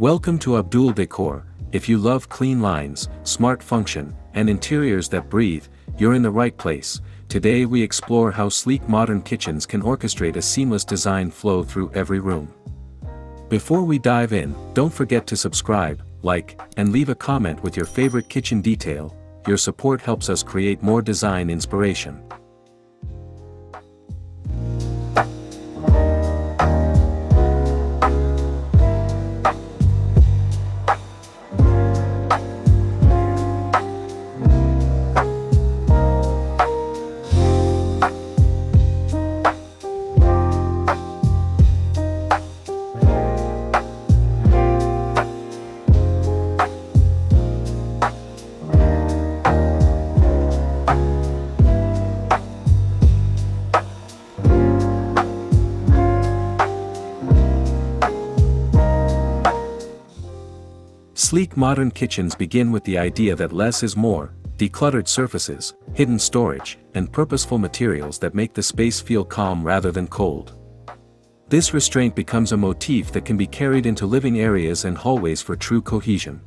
Welcome to Abdul Decor. If you love clean lines, smart function, and interiors that breathe, you're in the right place. Today we explore how sleek modern kitchens can orchestrate a seamless design flow through every room. Before we dive in, don't forget to subscribe, like, and leave a comment with your favorite kitchen detail. Your support helps us create more design inspiration. Sleek modern kitchens begin with the idea that less is more: decluttered surfaces, hidden storage, and purposeful materials that make the space feel calm rather than cold. This restraint becomes a motif that can be carried into living areas and hallways for true cohesion.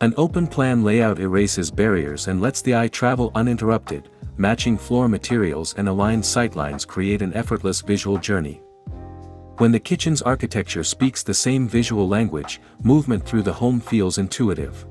An open-plan layout erases barriers and lets the eye travel uninterrupted. Matching floor materials and aligned sightlines create an effortless visual journey. When the kitchen's architecture speaks the same visual language, movement through the home feels intuitive.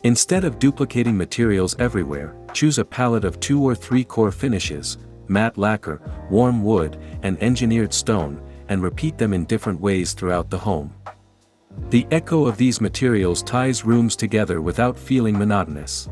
Instead of duplicating materials everywhere, choose a palette of 2 or 3 core finishes: matte lacquer, warm wood, and engineered stone, and repeat them in different ways throughout the home. The echo of these materials ties rooms together without feeling monotonous.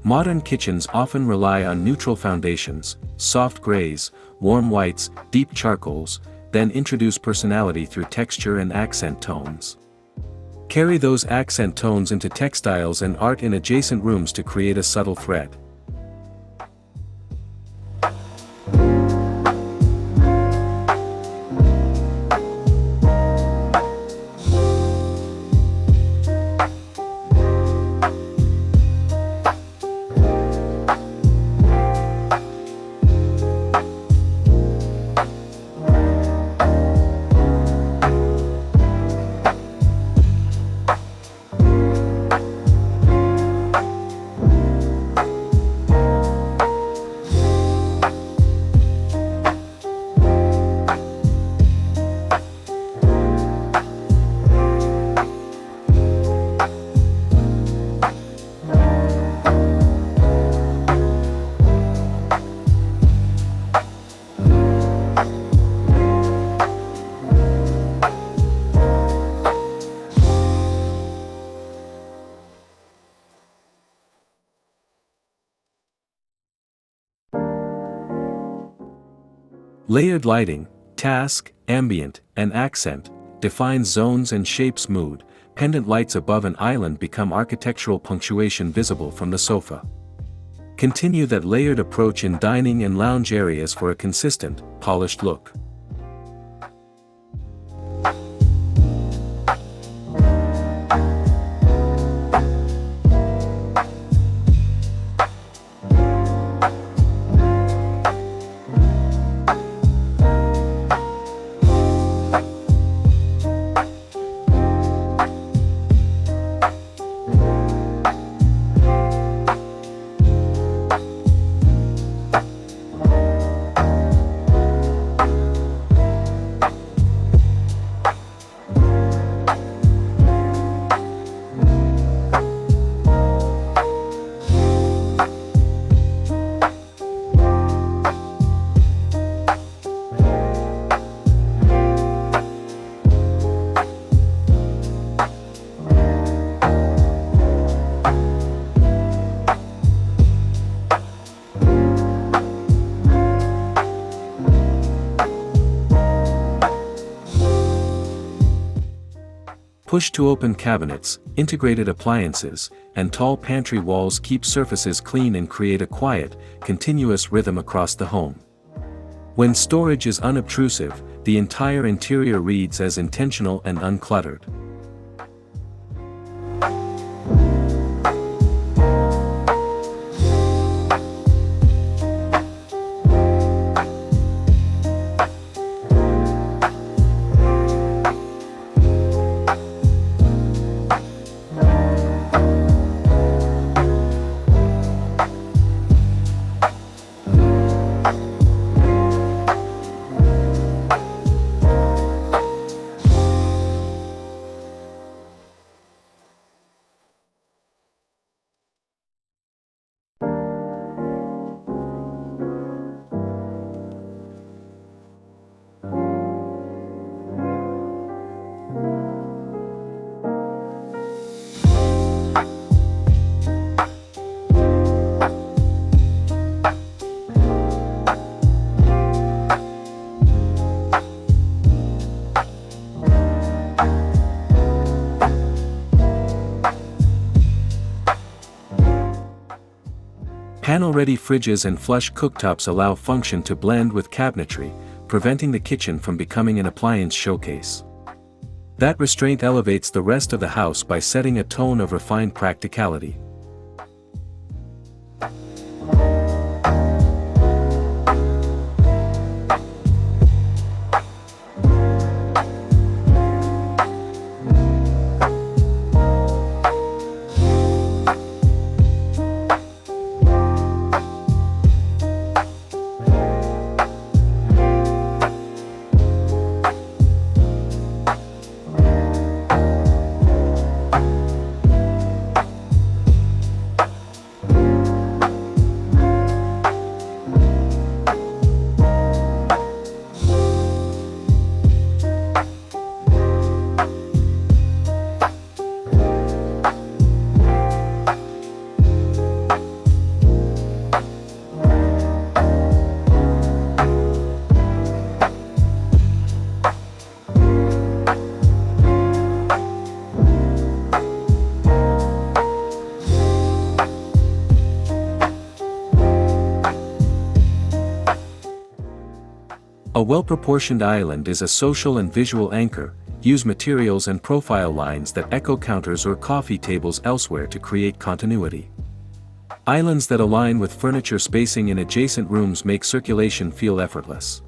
Modern kitchens often rely on neutral foundations, soft grays, warm whites, deep charcoals, then introduce personality through texture and accent tones. Carry those accent tones into textiles and art in adjacent rooms to create a subtle thread. Layered lighting, task, ambient, and accent, defines zones and shapes mood. Pendant lights above an island become architectural punctuation visible from the sofa. Continue that layered approach in dining and lounge areas for a consistent, polished look. Push-to-open cabinets, integrated appliances, and tall pantry walls keep surfaces clean and create a quiet, continuous rhythm across the home. When storage is unobtrusive, the entire interior reads as intentional and uncluttered. Panel-ready fridges and flush cooktops allow function to blend with cabinetry, preventing the kitchen from becoming an appliance showcase. That restraint elevates the rest of the house by setting a tone of refined practicality. A well-proportioned island is a social and visual anchor. Use materials and profile lines that echo counters or coffee tables elsewhere to create continuity. Islands that align with furniture spacing in adjacent rooms make circulation feel effortless.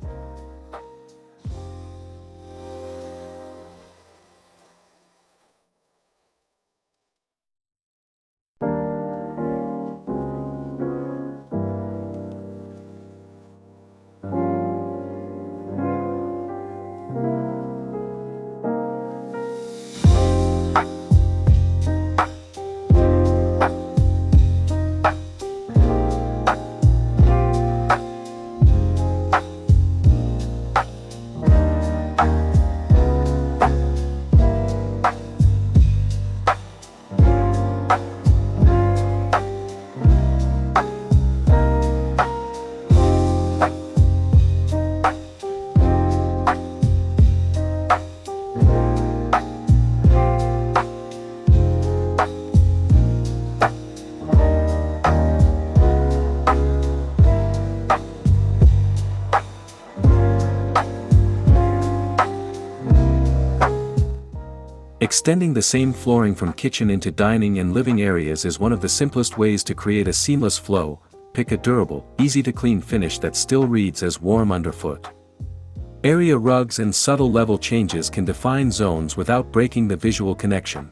Extending the same flooring from kitchen into dining and living areas is one of the simplest ways to create a seamless flow. Pick a durable, easy-to-clean finish that still reads as warm underfoot. Area rugs and subtle level changes can define zones without breaking the visual connection.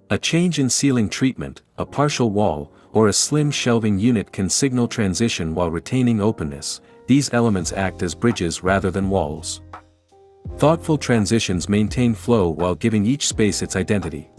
A change in ceiling treatment, a partial wall, or a slim shelving unit can signal transition while retaining openness. These elements act as bridges rather than walls. Thoughtful transitions maintain flow while giving each space its identity.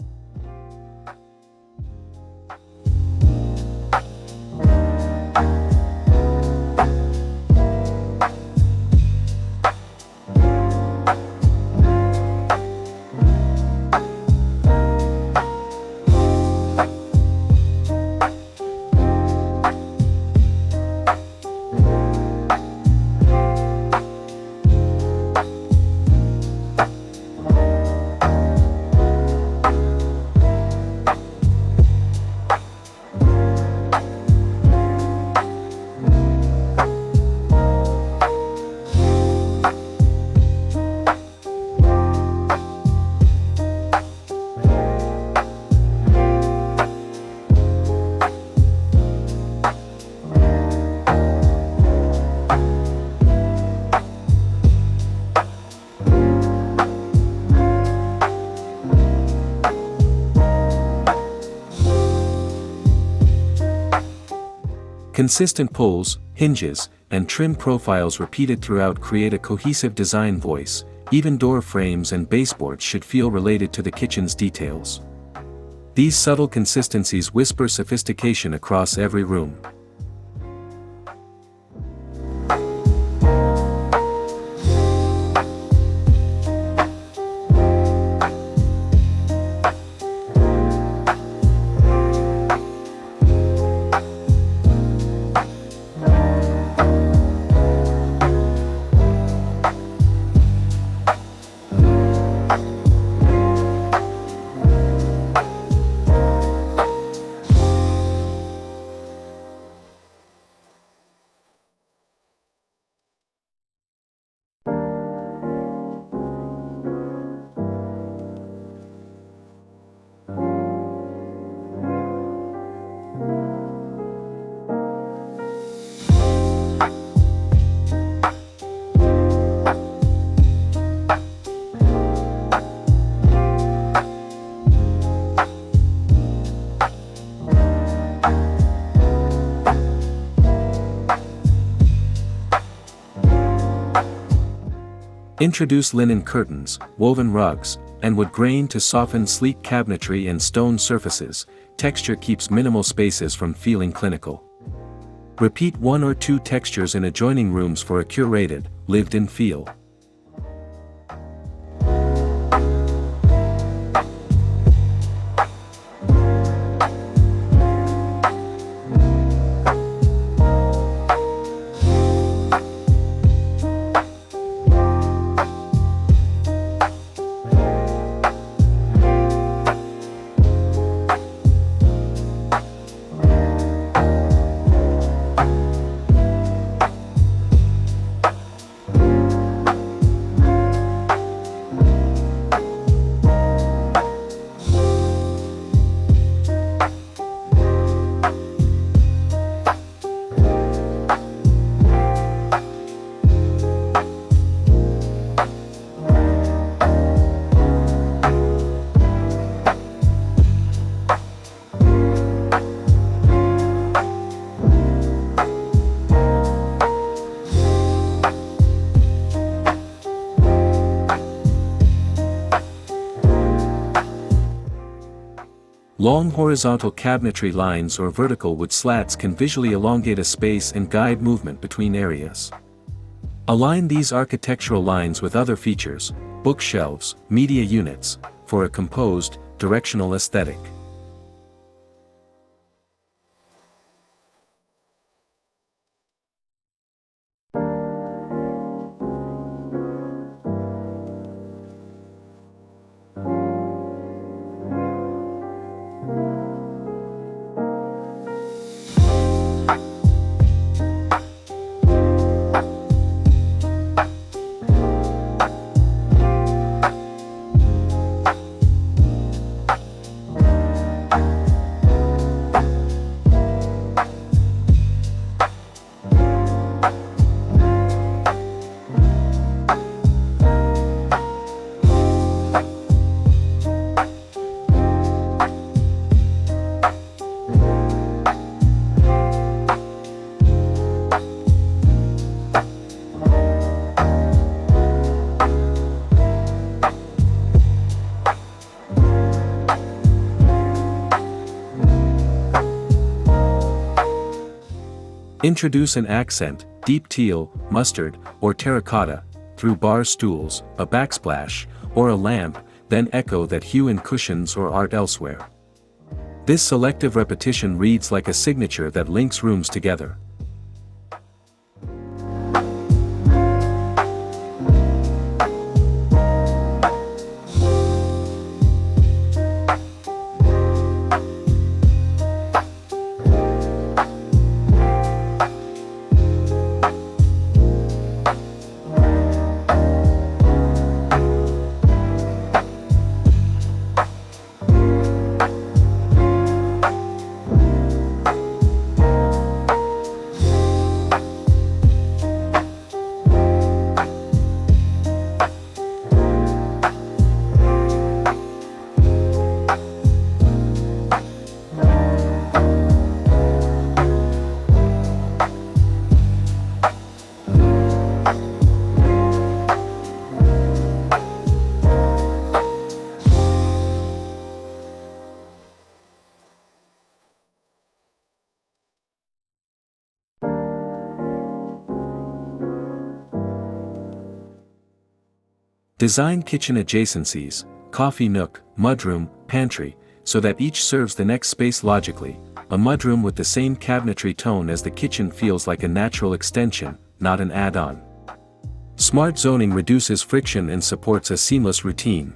Consistent pulls, hinges, and trim profiles repeated throughout create a cohesive design voice. Even door frames and baseboards should feel related to the kitchen's details. These subtle consistencies whisper sophistication across every room. Introduce linen curtains, woven rugs, and wood grain to soften sleek cabinetry and stone surfaces. Texture keeps minimal spaces from feeling clinical. Repeat 1 or 2 textures in adjoining rooms for a curated, lived-in feel. Long horizontal cabinetry lines or vertical wood slats can visually elongate a space and guide movement between areas. Align these architectural lines with other features, bookshelves, media units, for a composed, directional aesthetic. Introduce an accent, deep teal, mustard, or terracotta, through bar stools, a backsplash, or a lamp, then echo that hue in cushions or art elsewhere. This selective repetition reads like a signature that links rooms together. Design kitchen adjacencies, coffee nook, mudroom, pantry, so that each serves the next space logically. A mudroom with the same cabinetry tone as the kitchen feels like a natural extension, not an add-on. Smart zoning reduces friction and supports a seamless routine.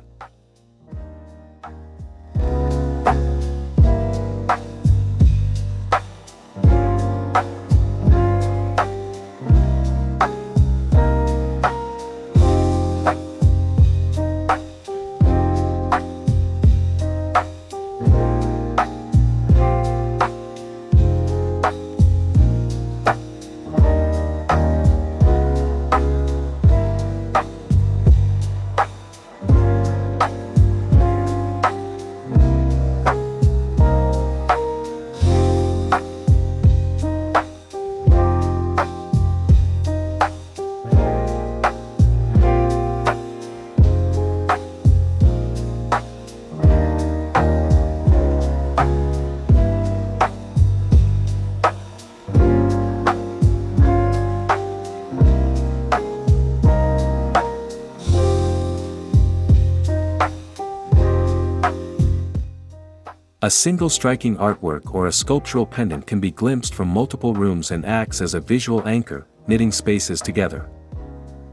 A single striking artwork or a sculptural pendant can be glimpsed from multiple rooms and acts as a visual anchor, knitting spaces together.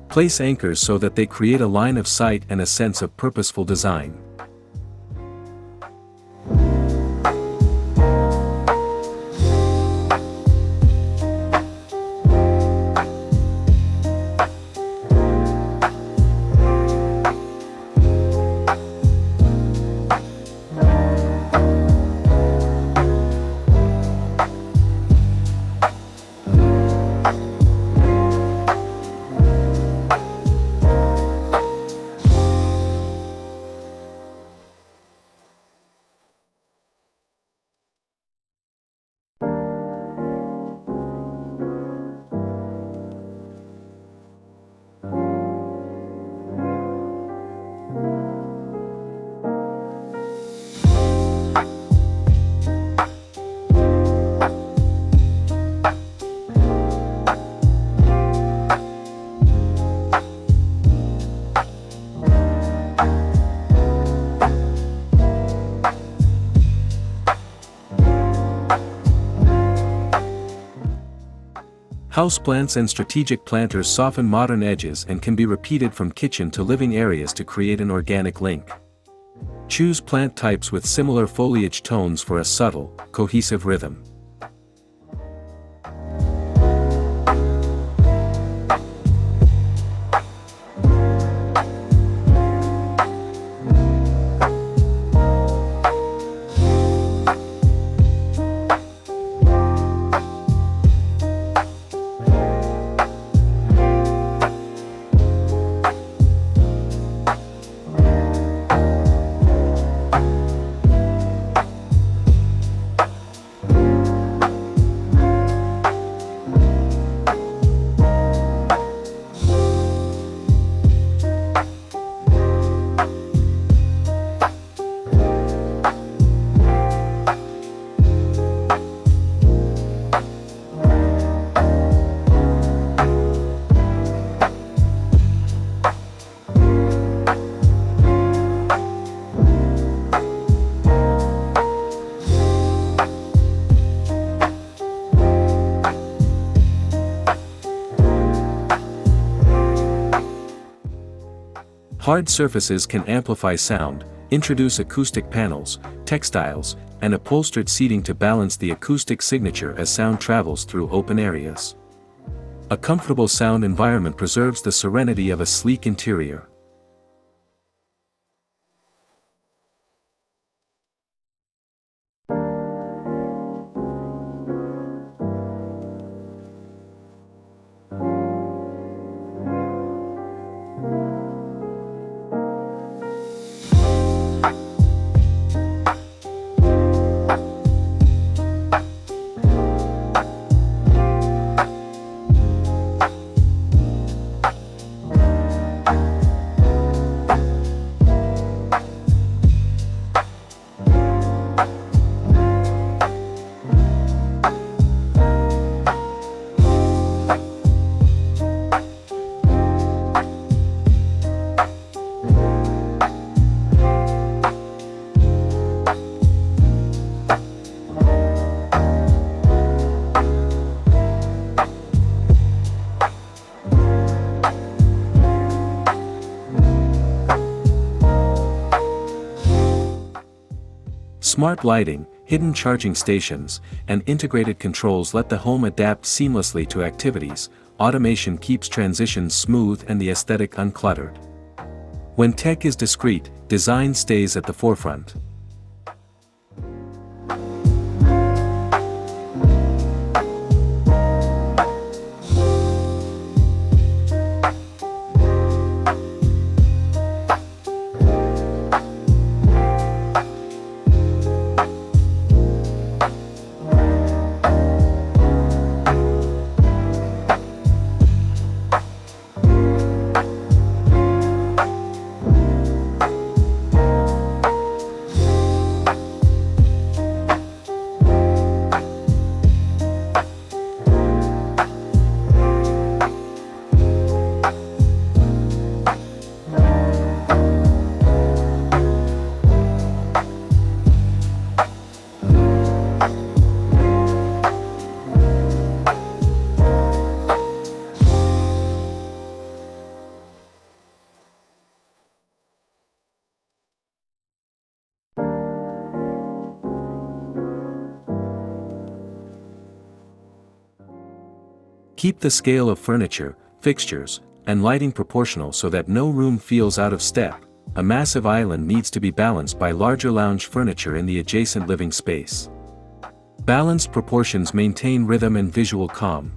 Place anchors so that they create a line of sight and a sense of purposeful design. Houseplants and strategic planters soften modern edges and can be repeated from kitchen to living areas to create an organic link. Choose plant types with similar foliage tones for a subtle, cohesive rhythm. Hard surfaces can amplify sound, introduce acoustic panels, textiles, and upholstered seating to balance the acoustic signature as sound travels through open areas. A comfortable sound environment preserves the serenity of a sleek interior. Smart lighting, hidden charging stations, and integrated controls let the home adapt seamlessly to activities. Automation keeps transitions smooth and the aesthetic uncluttered. When tech is discreet, design stays at the forefront. Keep the scale of furniture, fixtures, and lighting proportional so that no room feels out of step. A massive island needs to be balanced by larger lounge furniture in the adjacent living space. Balanced proportions maintain rhythm and visual calm.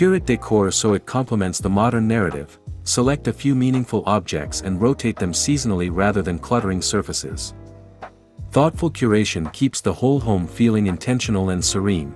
Curate decor so it complements the modern narrative. Select a few meaningful objects and rotate them seasonally rather than cluttering surfaces. Thoughtful curation keeps the whole home feeling intentional and serene.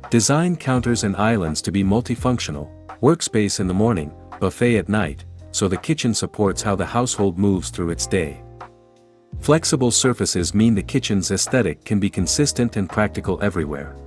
Design counters and islands to be multifunctional, workspace in the morning, buffet at night, so the kitchen supports how the household moves through its day. Flexible surfaces mean the kitchen's aesthetic can be consistent and practical everywhere.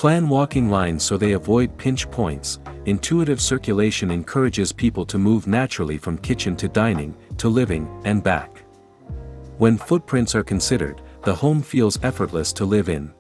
Plan walking lines so they avoid pinch points. Intuitive circulation encourages people to move naturally from kitchen to dining, to living, and back. When footprints are considered, the home feels effortless to live in.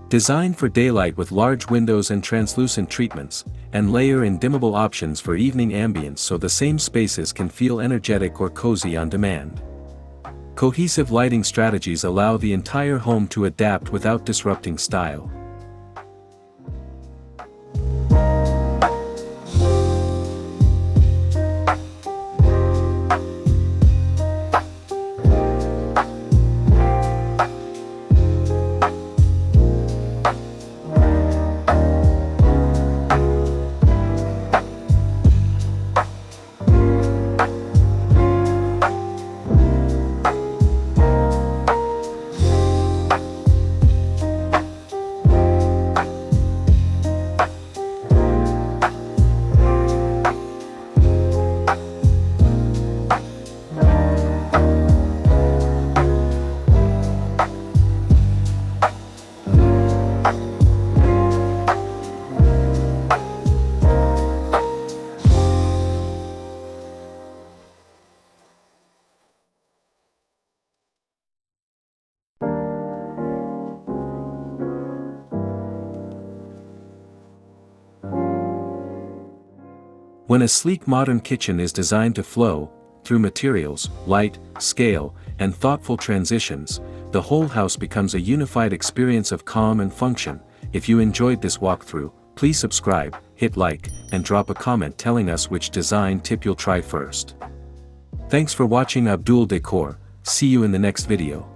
Designed for daylight with large windows and translucent treatments, and layer in dimmable options for evening ambience so the same spaces can feel energetic or cozy on demand. Cohesive lighting strategies allow the entire home to adapt without disrupting style. When a sleek modern kitchen is designed to flow, through materials, light, scale, and thoughtful transitions, the whole house becomes a unified experience of calm and function. If you enjoyed this walkthrough, please subscribe, hit like, and drop a comment telling us which design tip you'll try first. Thanks for watching Abdul Decor. See you in the next video.